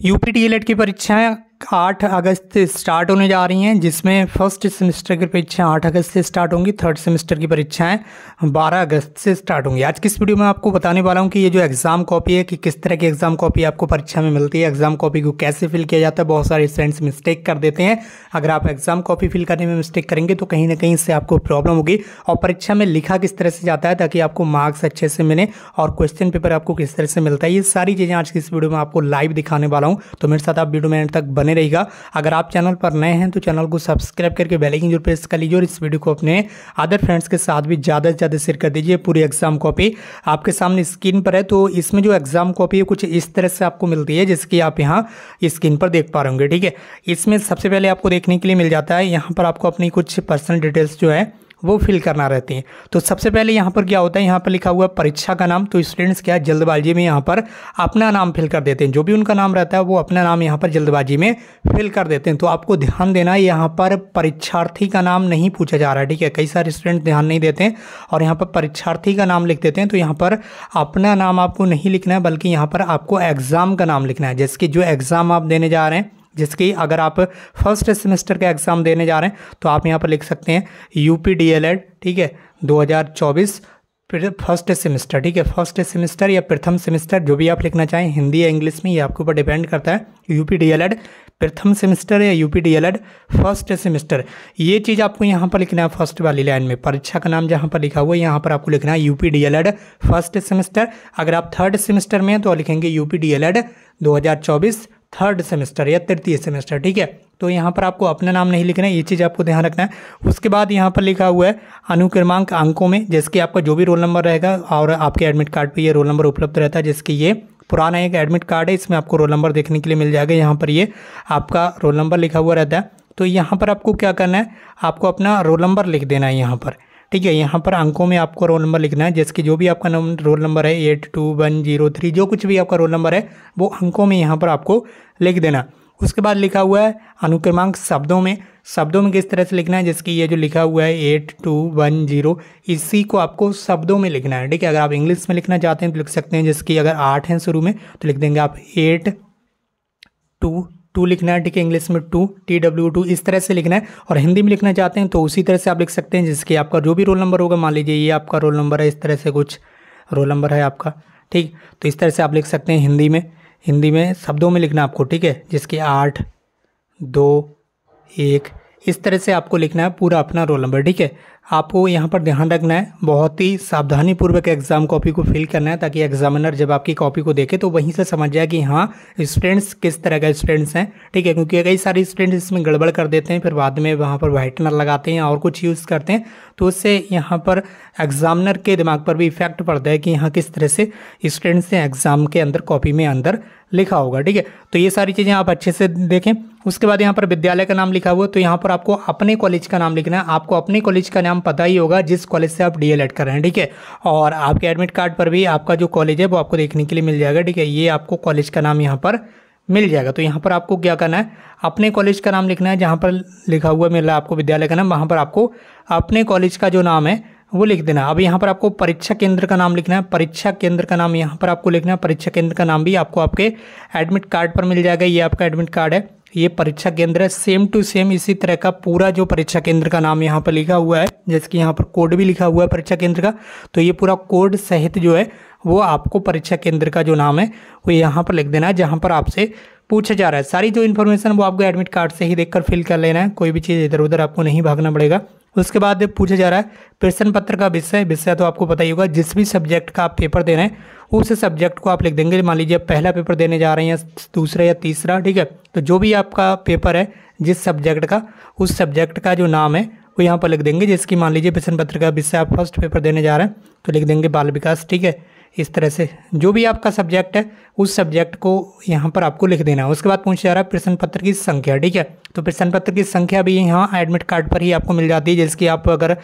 UP DElEd की परीक्षाएं 8 अगस्त से स्टार्ट होने जा रही हैं, जिसमें फर्स्ट सेमेस्टर की परीक्षाएं 8 अगस्त से स्टार्ट होंगी। थर्ड सेमेस्टर की परीक्षाएं 12 अगस्त से स्टार्ट होंगी। आज की इस वीडियो में आपको बताने वाला हूं कि ये जो एग्ज़ाम कॉपी है कि किस तरह की एग्ज़ाम कॉपी आपको परीक्षा में मिलती है, एग्ज़ाम कॉपी को कैसे फिल किया जाता है। बहुत सारे स्टूडेंट्स मिस्टेक कर देते हैं। अगर आप एग्ज़ाम कॉपी फिल करने में मिस्टेक करेंगे तो कहीं ना कहीं इससे आपको प्रॉब्लम होगी। और परीक्षा में लिखा किस तरह से जाता है ताकि आपको मार्क्स अच्छे से मिले और क्वेश्चन पेपर आपको किस तरह से मिलता है, ये सारी चीज़ें आज की इस वीडियो में आपको लाइव दिखाने वाला हूँ। तो मेरे साथ आप वीडियो में एंड तक बने रहिएगा। अगर आप चैनल पर नए हैं तो चैनल को सब्सक्राइब करके बेल आइकन जरूर प्रेस कर लीजिए और इस वीडियो को अपने अदर फ्रेंड्स के साथ भी ज़्यादा से ज़्यादा शेयर कर दीजिए। पूरी एग्जाम कॉपी आपके सामने स्क्रीन पर है। तो इसमें जो एग्जाम कॉपी है कुछ इस तरह से आपको मिलती है जिसकी आप यहाँ स्क्रीन पर देख पा रहे होंगे। ठीक है, इसमें सबसे पहले आपको देखने के लिए मिल जाता है, यहाँ पर आपको अपनी कुछ पर्सनल डिटेल्स जो है वो फिल करना रहती है। तो सबसे पहले यहाँ पर क्या होता है, यहाँ पर लिखा हुआ है परीक्षा का नाम। तो स्टूडेंट्स क्या जल्दबाजी में यहाँ पर अपना नाम फिल कर देते हैं। जो भी उनका नाम रहता है वो अपना नाम यहाँ पर जल्दबाजी में फिल कर देते हैं। तो आपको ध्यान देना है, यहाँ पर परीक्षार्थी का नाम नहीं पूछा जा रहा है। ठीक है, कई सारे स्टूडेंट ध्यान नहीं देते हैं और यहाँ पर परीक्षार्थी का नाम लिख देते हैं। तो यहाँ पर अपना नाम आपको नहीं लिखना है, बल्कि यहाँ पर आपको एग्ज़ाम का नाम लिखना है, जिसकी जो एग्ज़ाम आप देने जा रहे हैं, जिसकी अगर आप फर्स्ट सेमेस्टर का एग्ज़ाम देने जा रहे हैं तो आप यहाँ पर लिख सकते हैं यूपी डीएलएड। ठीक है, 2024 फर्स्ट सेमेस्टर। ठीक है, फर्स्ट सेमेस्टर या प्रथम सेमेस्टर, जो भी आप लिखना चाहें, हिंदी या इंग्लिश में, ये आपके ऊपर डिपेंड करता है। यूपी डीएलएड प्रथम सेमेस्टर या यूपी डीएलएड फर्स्ट सेमेस्टर, ये चीज़ आपको यहाँ पर लिखना है। फर्स्ट वाली लाइन में परीक्षा का नाम जहाँ पर लिखा हुआ है यहाँ पर आपको लिखना है यूपी डीएलएड फर्स्ट सेमेस्टर। अगर आप थर्ड सेमेस्टर में हैं तो लिखेंगे यूपी डीएलएड 2024 थर्ड सेमेस्टर या तृतीय सेमेस्टर। ठीक है, तो यहाँ पर आपको अपना नाम नहीं लिखना है, ये चीज़ आपको ध्यान रखना है। उसके बाद यहाँ पर लिखा हुआ है अनुक्रमांक अंकों में, जिसके आपका जो भी रोल नंबर रहेगा, और आपके एडमिट कार्ड पे ये रोल नंबर उपलब्ध रहता है, जिसकी ये पुराना एक एडमिट कार्ड है, इसमें आपको रोल नंबर देखने के लिए मिल जाएगा। यहाँ पर ये आपका रोल नंबर लिखा हुआ रहता है। तो यहाँ पर आपको क्या करना है, आपको अपना रोल नंबर लिख देना है यहाँ पर। ठीक है, यहाँ पर अंकों में आपको रोल नंबर लिखना है, जिसकी जो भी आपका रोल नंबर है 82103, जो कुछ भी आपका रोल नंबर है वो अंकों में यहाँ पर आपको लिख देना। उसके बाद लिखा हुआ है अनुक्रमांक शब्दों में। शब्दों में किस तरह से लिखना है, जिसकी ये जो लिखा हुआ है 8210, इसी को आपको शब्दों में लिखना है। ठीक है, अगर आप इंग्लिश में लिखना चाहते हैं तो लिख सकते हैं, जिसकी अगर 8 हैं शुरू में तो लिख देंगे आप 822 लिखना है। ठीक है, इंग्लिश में 2 TW2 इस तरह से लिखना है। और हिंदी में लिखना चाहते हैं तो उसी तरह से आप लिख सकते हैं, जिसकी आपका जो भी रोल नंबर होगा, मान लीजिए ये आपका रोल नंबर है, इस तरह से कुछ रोल नंबर है आपका। ठीक, तो इस तरह से आप लिख सकते हैं हिंदी में शब्दों में लिखना आपको। ठीक है, जिसकी 8 2 1 इस तरह से आपको लिखना है पूरा अपना रोल नंबर। ठीक है, आपको यहाँ पर ध्यान रखना है, बहुत ही सावधानी पूर्वक एग्जाम कॉपी को फिल करना है, ताकि एग्जामिनर जब आपकी कॉपी को देखे तो वहीं से समझ जाए कि हाँ स्टूडेंट्स किस तरह के स्टूडेंट्स हैं। ठीक है, क्योंकि कई सारे स्टूडेंट्स इसमें गड़बड़ कर देते हैं, फिर बाद में वहाँ पर व्हाइटनर लगाते हैं और कुछ यूज़ करते हैं, तो उससे यहाँ पर एग्जामिनर के दिमाग पर भी इफेक्ट पड़ता है कि यहाँ किस तरह से स्टूडेंट्स ने एग्जाम के अंदर कॉपी में अंदर लिखा होगा। ठीक है, तो ये सारी चीज़ें आप अच्छे से देखें। उसके बाद यहाँ पर विद्यालय का नाम लिखा हुआ, तो यहाँ पर आपको अपने कॉलेज का नाम लिखना है। आपको अपने कॉलेज का नाम पता ही होगा जिस कॉलेज से आप डीएलएड कर रहे हैं। ठीक है, और आपके एडमिट कार्ड पर भी आपका जो कॉलेज है वो आपको देखने के लिए मिल जाएगा। ठीक है, ये आपको कॉलेज का नाम यहाँ पर मिल जाएगा। तो यहाँ पर आपको क्या करना है, अपने कॉलेज का नाम लिखना है। जहाँ पर लिखा हुआ मिल रहा है आपको विद्यालय का नाम, वहाँ पर आपको अपने कॉलेज का जो नाम है वो लिख देना। अब यहाँ पर आपको परीक्षा केंद्र का नाम लिखना है। परीक्षा केंद्र का नाम यहाँ पर आपको लिखना है। परीक्षा केंद्र का नाम भी आपको आपके एडमिट कार्ड पर मिल जाएगा। ये आपका एडमिट कार्ड है, ये परीक्षा केंद्र है, सेम टू सेम इसी तरह का पूरा जो परीक्षा केंद्र का नाम यहाँ पर लिखा हुआ है, जैसे कि यहाँ पर कोड भी लिखा हुआ है परीक्षा केंद्र का, तो ये पूरा कोड सहित जो है वो आपको परीक्षा केंद्र का जो नाम है वो यहाँ पर लिख देना है, जहाँ पर आपसे पूछा जा रहा है। सारी जो इन्फॉर्मेशन वो आपको एडमिट कार्ड से ही देखकर फिल कर लेना है, कोई भी चीज़ इधर उधर आपको नहीं भागना पड़ेगा। उसके बाद पूछा जा रहा है प्रश्न पत्र का विषय तो आपको पता ही होगा, जिस भी सब्जेक्ट का आप पेपर दे रहे हैं उस सब्जेक्ट को आप लिख देंगे। मान लीजिए पहला पेपर देने जा रहे हैं या दूसरा या तीसरा। ठीक है, तो जो भी आपका पेपर है जिस सब्जेक्ट का, उस सब्जेक्ट का जो नाम है वो यहाँ पर लिख देंगे, जिसकी मान लीजिए प्रश्न पत्र का विषय आप फर्स्ट पेपर देने जा रहे हैं तो लिख देंगे बाल विकास। ठीक है, इस तरह से जो भी आपका सब्जेक्ट है उस सब्जेक्ट को यहाँ पर आपको लिख देना है। उसके बाद पूछा जा रहा है प्रश्न पत्र की संख्या। ठीक है, तो प्रश्न पत्र की संख्या भी यहाँ एडमिट कार्ड पर ही आपको मिल जाती है, जिसकी आप अगर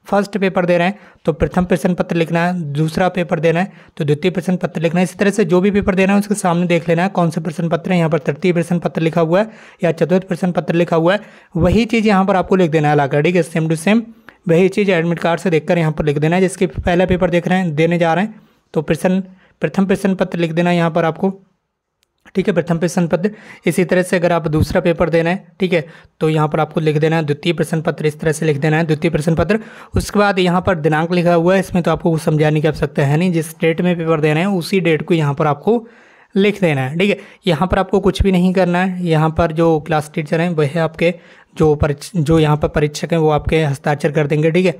फर्स्ट पेपर दे रहे हैं तो प्रथम प्रश्न पत्र लिखना है, दूसरा पेपर देना है तो द्वितीय प्रश्न पत्र लिखना है। इसी तरह से जो भी पेपर देना है उसके सामने देख लेना है कौन से प्रश्न पत्र है। यहाँ पर तृतीय प्रश्न पत्र लिखा हुआ है या चतुर्थ प्रश्न पत्र लिखा हुआ है, वही चीज़ यहाँ पर आपको लिख देना है लाकर। ठीक है, सेम टू सेम वही चीज़ एडमिट कार्ड से देखकर यहाँ पर लिख देना है। जिसके पहला पेपर देख रहे हैं देने जा रहे हैं तो प्रथम प्रश्न पत्र लिख देना यहाँ पर आपको। ठीक है, प्रथम प्रश्न पत्र। इसी तरह से अगर आप दूसरा पेपर देना है, ठीक है, तो यहाँ पर आपको लिख देना है द्वितीय प्रश्न पत्र, इस तरह से लिख देना है द्वितीय प्रश्न पत्र। उसके बाद यहाँ पर दिनांक लिखा हुआ है, इसमें तो आपको समझाने की आवश्यकता है नहीं, जिस डेट में पेपर देना है उसी डेट को यहाँ पर आपको लिख देना है। ठीक है, यहाँ पर आपको कुछ भी नहीं करना है। यहाँ पर जो क्लास टीचर हैं वह आपके जो यहाँ पर परीक्षक हैं वो आपके हस्ताक्षर कर देंगे। ठीक है,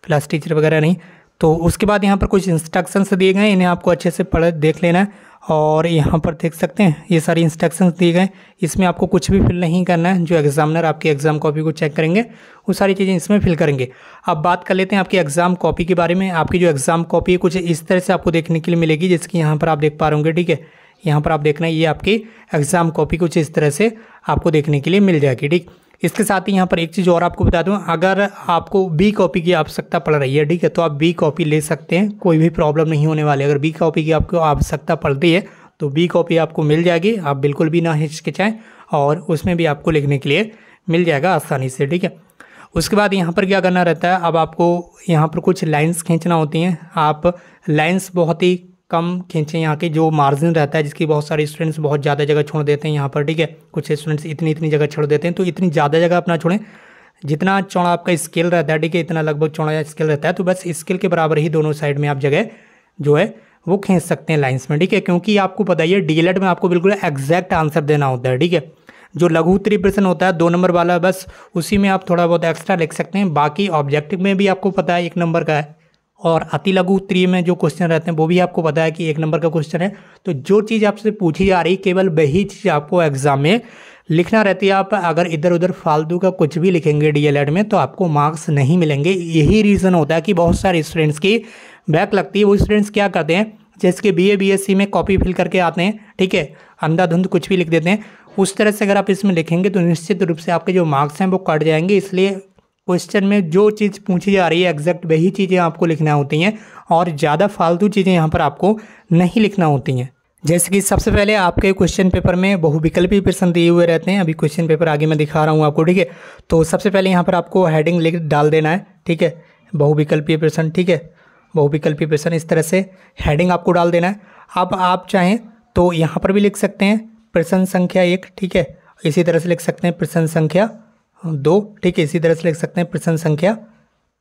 क्लास टीचर वगैरह नहीं। तो उसके बाद यहाँ पर कुछ इंस्ट्रक्शंस दिए गए, इन्हें आपको अच्छे से पढ़ देख लेना है। और यहाँ पर देख सकते हैं ये सारी इंस्ट्रक्शंस दिए गए, इसमें आपको कुछ भी फिल नहीं करना है। जो एग्जामिनर आपकी एग्जाम कॉपी को चेक करेंगे वो सारी चीज़ें इसमें फिल करेंगे। अब बात कर लेते हैं आपकी एग्जाम कॉपी के बारे में। आपकी जो एग्जाम कॉपी है कुछ इस तरह से आपको देखने के लिए मिलेगी, जिसकी यहाँ पर आप देख पा रहे होंगे। ठीक है, यहाँ पर आप देखना है, ये आपकी एग्जाम कॉपी कुछ इस तरह से आपको देखने के लिए मिल जाएगी। ठीक, इसके साथ ही यहाँ पर एक चीज़ और आपको बता दूं, अगर आपको बी कॉपी की आवश्यकता पड़ रही है, ठीक है, तो आप बी कॉपी ले सकते हैं, कोई भी प्रॉब्लम नहीं होने वाली। अगर बी कॉपी की आपको आवश्यकता पड़ती है तो बी कॉपी आपको मिल जाएगी, आप बिल्कुल भी ना हिचकिचाएं, और उसमें भी आपको लिखने के लिए मिल जाएगा आसानी से। ठीक है, उसके बाद यहाँ पर क्या करना रहता है, अब आपको यहाँ पर कुछ लाइन्स खींचना होती हैं। आप लाइन्स बहुत ही कम खींचें, यहाँ के जो मार्जिन रहता है, जिसकी बहुत सारे स्टूडेंट्स बहुत ज़्यादा जगह छोड़ देते हैं यहाँ पर। ठीक है, कुछ स्टूडेंट्स इतनी जगह छोड़ देते हैं, तो इतनी ज़्यादा जगह अपना छोड़ें। जितना चौड़ा आपका स्केल रहता है, ठीक है, इतना लगभग चौड़ा स्केल रहता है, तो बस स्केल के बराबर ही दोनों साइड में आप जगह जो है वो खींच सकते हैं लाइन्स में। ठीक है, क्योंकि आपको पता ही है डीएलएड में आपको बिल्कुल एग्जैक्ट आंसर देना होता है। ठीक है, जो लघु उत्तरीय प्रश्न होता है 2 नंबर वाला, बस उसी में आप थोड़ा बहुत एक्स्ट्रा लिख सकते हैं। बाकी ऑब्जेक्टिव में भी आपको पता है 1 नंबर का है, और अति लघु उत्तरीय में जो क्वेश्चन रहते हैं वो भी आपको पता है कि 1 नंबर का क्वेश्चन है। तो जो चीज़ आपसे पूछी जा रही केवल वही चीज़ आपको एग्जाम में लिखना रहती है। आप अगर इधर उधर फालतू का कुछ भी लिखेंगे डीएलएड में तो आपको मार्क्स नहीं मिलेंगे। यही रीज़न होता है कि बहुत सारे स्टूडेंट्स की बैक लगती है। वो स्टूडेंट्स क्या करते हैं, जैसे कि बीए बीएससी में कॉपी फिल करके आते हैं, ठीक है, अंधाधुंध कुछ भी लिख देते हैं। उस तरह से अगर आप इसमें लिखेंगे तो निश्चित रूप से आपके जो मार्क्स हैं वो कट जाएंगे। इसलिए क्वेश्चन में जो चीज़ पूछी जा रही है एग्जैक्ट वही चीज़ें आपको लिखना होती हैं, और ज़्यादा फालतू चीज़ें यहाँ पर आपको नहीं लिखना होती हैं। जैसे कि सबसे पहले आपके क्वेश्चन पेपर में बहुविकल्पी प्रश्न दिए हुए रहते हैं। अभी क्वेश्चन पेपर आगे मैं दिखा रहा हूँ आपको। ठीक है, तो सबसे पहले यहाँ पर आपको हेडिंग लिख डाल देना है। ठीक है, बहुविकल्पीय प्रश्न, ठीक है, बहुविकल्पीय प्रश्न, इस तरह से हेडिंग आपको डाल देना है। अब आप चाहें तो यहाँ पर भी लिख सकते हैं प्रश्न संख्या 1, ठीक है, इसी तरह से लिख सकते हैं प्रश्न संख्या 2, ठीक है, इसी तरह से लिख सकते हैं प्रश्न संख्या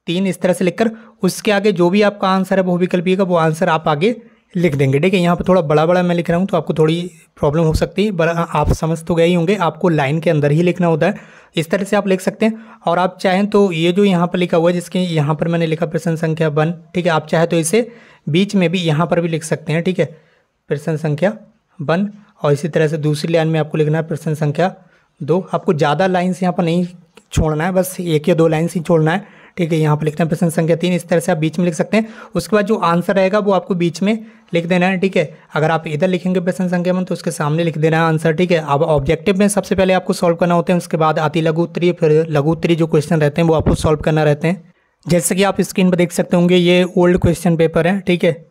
3, इस तरह से लिखकर उसके आगे जो भी आपका आंसर है बहुविकल्पीय का वो आंसर आप आगे लिख देंगे। ठीक है, यहाँ पर थोड़ा बड़ा बड़ा मैं लिख रहा हूँ तो आपको थोड़ी प्रॉब्लम हो सकती है, पर आप समझ तो गए ही होंगे, आपको लाइन के अंदर ही लिखना होता है। इस तरह से आप लिख सकते हैं। और आप चाहें तो ये जो यहाँ पर लिखा हुआ है, जिसके यहाँ पर मैंने लिखा प्रश्न संख्या 1, ठीक है, आप चाहें तो इसे बीच में भी यहाँ पर भी लिख सकते हैं। ठीक है, प्रश्न संख्या 1, और इसी तरह से दूसरी लाइन में आपको लिखना है प्रश्न संख्या 2। आपको ज़्यादा लाइन्स यहाँ पर नहीं छोड़ना है, बस 1 या 2 लाइन्स ही छोड़ना है। ठीक है, यहाँ पर लिखना है प्रश्न संख्या 3, इस तरह से आप बीच में लिख सकते हैं। उसके बाद जो आंसर रहेगा वो आपको बीच में लिख देना है। ठीक है, अगर आप इधर लिखेंगे प्रश्न संख्या 1 तो उसके सामने लिख देना है आंसर। ठीक है, अब ऑब्जेक्टिव में सबसे पहले आपको सॉल्व करना होता है, उसके बाद अति लघु उत्तरीय, फिर लघु उत्तरीय जो क्वेश्चन रहते हैं वो आपको सॉल्व करना रहते हैं। जैसे कि आप स्क्रीन पर देख सकते होंगे ये ओल्ड क्वेश्चन पेपर है। ठीक है,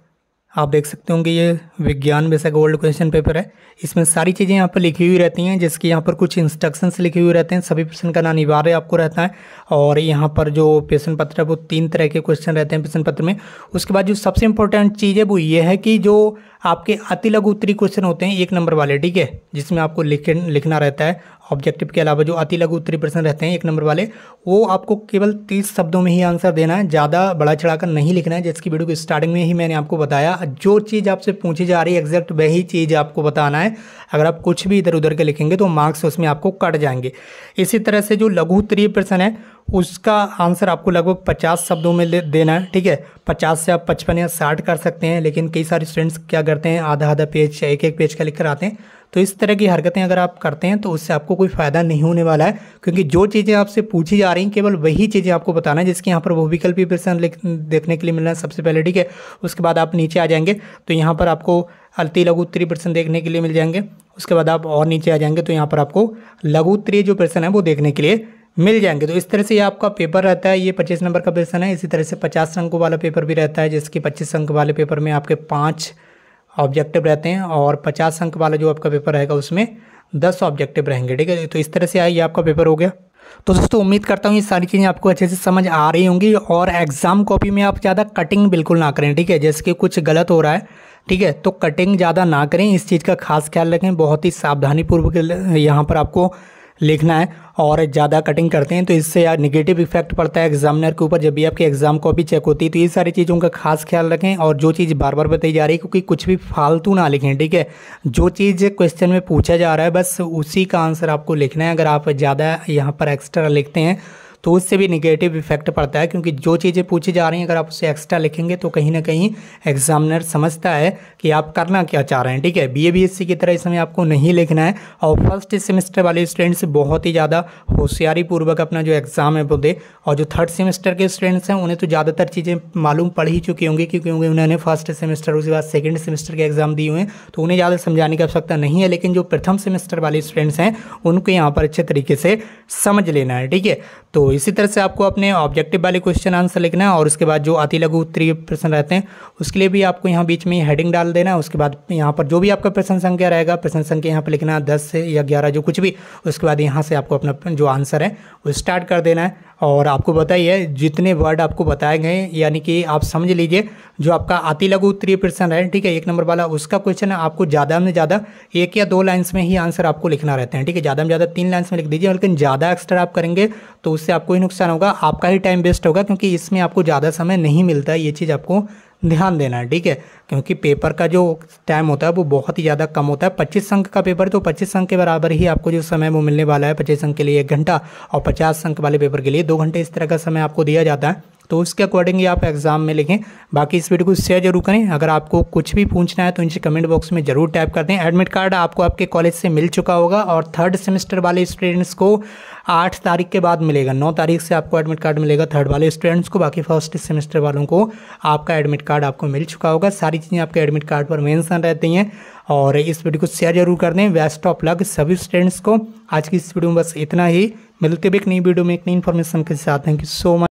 आप देख सकते होंगे ये विज्ञान विषय का ओल्ड क्वेश्चन पेपर है। इसमें सारी चीज़ें यहाँ पर लिखी हुई रहती हैं, जिसके यहाँ पर कुछ इंस्ट्रक्शंस लिखे हुए रहते हैं। सभी प्रश्न का अनिवार्य आपको रहता है। और यहाँ पर जो प्रश्न पत्र है वो 3 तरह के क्वेश्चन रहते हैं प्रश्न पत्र में। उसके बाद जो सबसे इंपॉर्टेंट चीज़ है वो ये है कि जो आपके अति लघु उत्तरीय क्वेश्चन होते हैं 1 नंबर वाले, ठीक है, जिसमें आपको लिखना रहता है ऑब्जेक्टिव के अलावा, जो अति लघु उत्तरीय प्रश्न रहते हैं 1 नंबर वाले, वो आपको केवल 30 शब्दों में ही आंसर देना है, ज़्यादा बड़ा चढ़ाकर नहीं लिखना है। जिसकी वीडियो की स्टार्टिंग में ही मैंने आपको बताया, जो चीज़ आपसे पूछी जा रही है एग्जैक्ट वही चीज़ आपको बताना है। अगर आप कुछ भी इधर उधर के लिखेंगे तो मार्क्स उसमें आपको कट जाएंगे। इसी तरह से जो लघु उत्तरीय प्रश्न है उसका आंसर आपको लगभग 50 शब्दों में देना है। ठीक है, 50 से आप 55 या 60 कर सकते हैं, लेकिन कई सारे स्टूडेंट्स क्या करते हैं आधा आधा पेज या एक पेज का लिख कर आते हैं। तो इस तरह की हरकतें अगर आप करते हैं तो उससे आपको कोई फ़ायदा नहीं होने वाला है, क्योंकि जो चीज़ें आपसे पूछी जा रही हैं केवल वही चीज़ें आपको बताना है। जिसके यहाँ पर बहुविकल्पीय प्रश्न देखने के लिए मिलना है सबसे पहले। ठीक है, उसके बाद आप नीचे आ जाएंगे तो यहाँ पर आपको अति लघु उत्तरीय प्रश्न देखने के लिए मिल जाएंगे। उसके बाद आप और नीचे आ जाएंगे तो यहाँ पर आपको लघु उत्तरीय जो प्रश्न है वो देखने के लिए मिल जाएंगे। तो इस तरह से ये आपका पेपर रहता है। ये 25 नंबर का प्रश्न है। इसी तरह से 50 अंकों वाला पेपर भी रहता है, जिसके 25 अंक वाले पेपर में आपके 5 ऑब्जेक्टिव रहते हैं, और 50 अंक वाला जो आपका पेपर रहेगा उसमें 10 ऑब्जेक्टिव रहेंगे। ठीक है, तो इस तरह से ये आपका पेपर हो गया। तो दोस्तों उम्मीद करता हूँ ये सारी चीज़ें आपको अच्छे से समझ आ रही होंगी। और एग्ज़ाम कॉपी में आप ज़्यादा कटिंग बिल्कुल ना करें। ठीक है, जैसे कि कुछ गलत हो रहा है, ठीक है। तो कटिंग ज़्यादा ना करें, इस चीज़ का खास ख्याल रखें, बहुत ही सावधानीपूर्वक यहाँ पर आपको लिखना है। और ज़्यादा कटिंग करते हैं तो इससे यार निगेटिव इफेक्ट पड़ता है एग्जामिनर के ऊपर, जब भी आपकी एग्जाम कॉपी चेक होती है। तो ये सारी चीज़ों का खास ख्याल रखें, और जो चीज़ बार बार बताई जा रही है, क्योंकि कुछ भी फालतू ना लिखें, ठीक है। जो चीज़ क्वेश्चन में पूछा जा रहा है बस उसी का आंसर आपको लिखना है। अगर आप ज़्यादा यहाँ पर एक्स्ट्रा लिखते हैं तो उससे भी निगेटिव इफेक्ट पड़ता है, क्योंकि जो चीज़ें पूछी जा रही हैं अगर आप उससे एक्स्ट्रा लिखेंगे तो कहीं ना कहीं एग्जामिनर समझता है कि आप करना क्या चाह रहे हैं, ठीक है। बीए बीएससी की तरह इसमें आपको नहीं लिखना है। और फर्स्ट सेमेस्टर वाले स्टूडेंट्स बहुत ही ज़्यादा होशियारी पूर्वक अपना जो एग्ज़ाम है वो दे, और जो थर्ड सेमेस्टर के स्टूडेंट्स हैं उन्हें तो ज़्यादातर चीज़ें मालूम पड़ ही चुकी होंगी, क्योंकि उन्होंने फर्स्ट सेमेस्टर उसके बाद सेकेंड सेमेस्टर के एग्ज़ाम दिए हुए हैं, तो उन्हें ज़्यादा समझाने की आवश्यकता नहीं है। लेकिन जो प्रथम सेमेस्टर वाले स्टूडेंट्स हैं उनको यहाँ पर अच्छे तरीके से समझ लेना है, ठीक है। तो इसी तरह से आपको अपने ऑब्जेक्टिव वाले क्वेश्चन आंसर लिखना है, और उसके बाद जो अति लघु उत्तरीय प्रश्न रहते हैं उसके लिए भी आपको यहाँ बीच में हेडिंग डाल देना है। उसके बाद यहाँ पर जो भी आपका प्रश्न संख्या रहेगा, प्रश्न संख्या यहाँ पर लिखना है 10 से या 11 जो कुछ भी, उसके बाद यहाँ से आपको अपना जो आंसर है वो स्टार्ट कर देना है। और आपको बताइए जितने वर्ड आपको बताए गए, यानी कि आप समझ लीजिए जो आपका अति लघु उत्तरीय प्रश्न है, ठीक है, 1 नंबर वाला, उसका क्वेश्चन आपको ज़्यादा में ज़्यादा 1 या 2 लाइन्स में ही आंसर आपको लिखना रहता है, ठीक है। ज़्यादा में ज़्यादा 3 लाइन्स में लिख दीजिए, लेकिन ज़्यादा एक्स्ट्रा आप करेंगे तो उससे आपको ही नुकसान होगा, आपका ही टाइम वेस्ट होगा, क्योंकि इसमें आपको ज़्यादा समय नहीं मिलता है। ये चीज़ आपको ध्यान देना है, ठीक है। क्योंकि पेपर का जो टाइम होता है वो बहुत ही ज़्यादा कम होता है। 25 अंक का पेपर, तो 25 अंक के बराबर ही आपको जो समय वो मिलने वाला है। 25 अंक के लिए 1 घंटा और 50 अंक वाले पेपर के लिए 2 घंटे, इस तरह का समय आपको दिया जाता है। तो उसके अकॉर्डिंग आप एग्जाम में लिखें। बाकी इस वीडियो को शेयर जरूर करें। अगर आपको कुछ भी पूछना है तो नीचे कमेंट बॉक्स में जरूर टाइप कर दें। एडमिट कार्ड आपको आपके कॉलेज से मिल चुका होगा, और थर्ड सेमेस्टर वाले स्टूडेंट्स को 8 तारीख के बाद मिलेगा। 9 तारीख से आपको एडमिट कार्ड मिलेगा थर्ड वाले स्टूडेंट्स को। बाकी फर्स्ट सेमेस्टर वालों को आपका एडमिट कार्ड आपको मिल चुका होगा। सारी चीज़ें आपके एडमिट कार्ड पर मेंशन रहती हैं। और इस वीडियो को शेयर जरूर कर दें। बेस्ट ऑफ लक सभी स्टूडेंट्स को। आज की इस वीडियो में बस इतना ही। मिलते भी एक नई वीडियो में एक नई इन्फॉर्मेशन के साथ। Thank you so much.